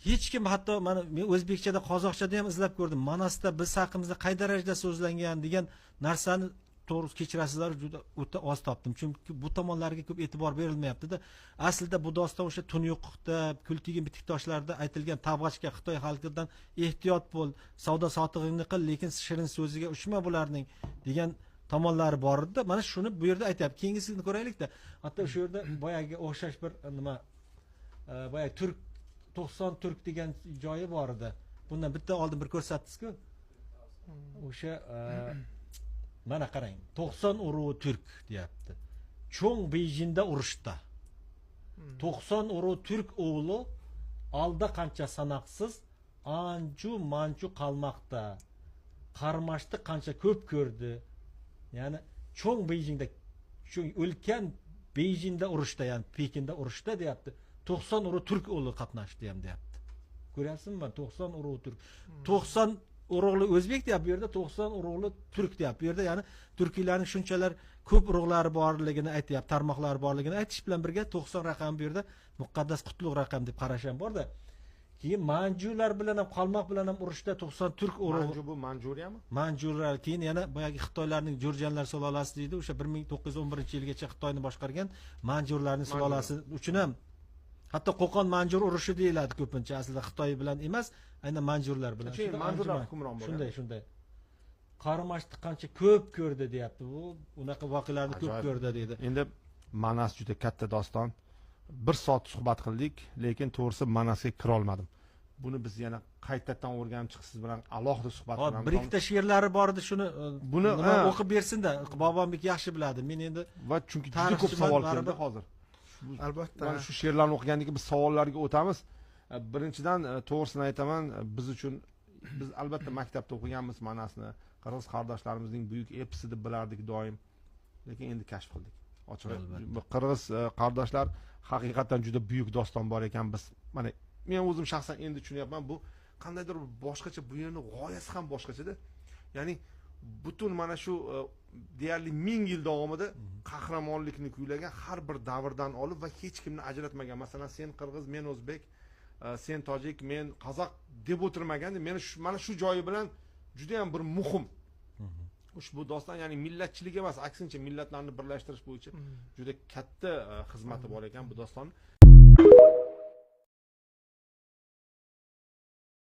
hech kim, hatto mana men o'zbekchada qozoqchada ham izlab ko'rdim. Manasda biz haqimizda qay darajada so'zlangan degan narsani to'g'ri kechirasizlar, juda o'ta oz topdim. Chunki bu tomonlarga ko'p e'tibor berilmayapti-da. Aslida bu doston o'sha Tunyuqda, Kultigin bitik toshlarda aytilgan Tabg'achga Xitoy xalqidan ehtiyot bo'l, savdo sotig'ingni qil, lekin shirin so'ziga uchma bularning degan tomonlari bor edi. Mana shuni bu yerda aytyapti. Keyingisini ko'raylik-da. Hatto shu yerda boyaga o'xshash bir nima boya turk 90 turk degan joyi bor edi. Bundan bitta oldin bir ko'rsatdingiz-ku. O'sha mana qarang, 90 urug'i turk deyapti. Cho'ng Beyjingda urushda. 90 urug'i turk o'g'li alda qancha sanoqsiz anju manju qalmoqda. Qarmashni qancha ko'p ko'rdi. Ya'ni cho'ng Beyjingda, shu o'lkan Beyjingda urushda, ya'ni Pekinda urushda deyapti. 90 urug' turk o'g'li qatnashdi ham deyapti. Ko'ryapsizmi? 90 urug' turk. 90 urug'li o'zbek deyapti, bu yerda 90 urug'li turk deyapti. Bu yerda ya'ni turkiylarning shunchalar ko'p urug'lari borligini aytyapti, tarmoqlari borligini aytish bilan birga 90 raqam bu yerda muqaddas qutlug' raqam deb qarash ham bor-da. Keyin manjular bilan ham, qalmoq bilan ham urushda 90 turk urug'i. Manju bu Manjuriyami? Manjurlar, keyin yana boyagi Xitoylarning Jurjanlar sulolasi deydi, o'sha 1911-yilgacha Xitoyni boshqargan Manjurlarning sulolasi uchun ham hatto Qo'qon Manjur urushi deyiladi ko'pincha, aslida Xitoy bilan emas, aynan Manjurlar bilan. Manjurlar hukmron bo'lgan. Shunday. Qarmashni qancha ko'p ko'rdi deyapti. Bu unaqa voqealarni ko'p ko'rdi deydi. Endi Manas juda katta doston. 1 soat suhbat qildik, lekin to'g'risi Manasga kira olmadim. Buni biz yana qaytadan o'rganib chiqsiz bilan alohida suhbat qilamiz. Bir ikkita she'rlari bor edi, shuni buni o'qib bersin-da. Bobombek yaxshi biladi. Men endi va chunki juda ko'p savol keldi hozir. Albatta. Mana shu she'rlarni o'qigandan keyin biz savollarga o'tamiz. Birinchidan to'g'risini aytaman, biz uchun biz albatta maktabda o'qiganmiz Manasni. Qirg'iz qardoshlarimizning buyuk episi deb bilardik doim. Lekin endi kashf qildik. Ochig'i qirg'iz qardoshlar haqiqatan juda buyuk doston bor ekan. Biz mana men o'zim shaxsan endi tushunyapman, bu qandaydir boshqacha, bu yerning g'oyasi ham boshqacha-da. Ya'ni butun mana shu deyarli 1000 yil davomida qahramonlikni kuylagan, har bir davrdan olib va hech kimni ajratmagan. Masalan, sen qirg'iz, men o'zbek, sen tojik, men qozoq deb o'tirmaganda, meni mana shu joyi bilan juda ham bir muhim. Ushbu doston ya'ni millatchilik emas, aksincha millatlarni birlashtirish bo'yicha juda katta xizmati bor ekan bu doston.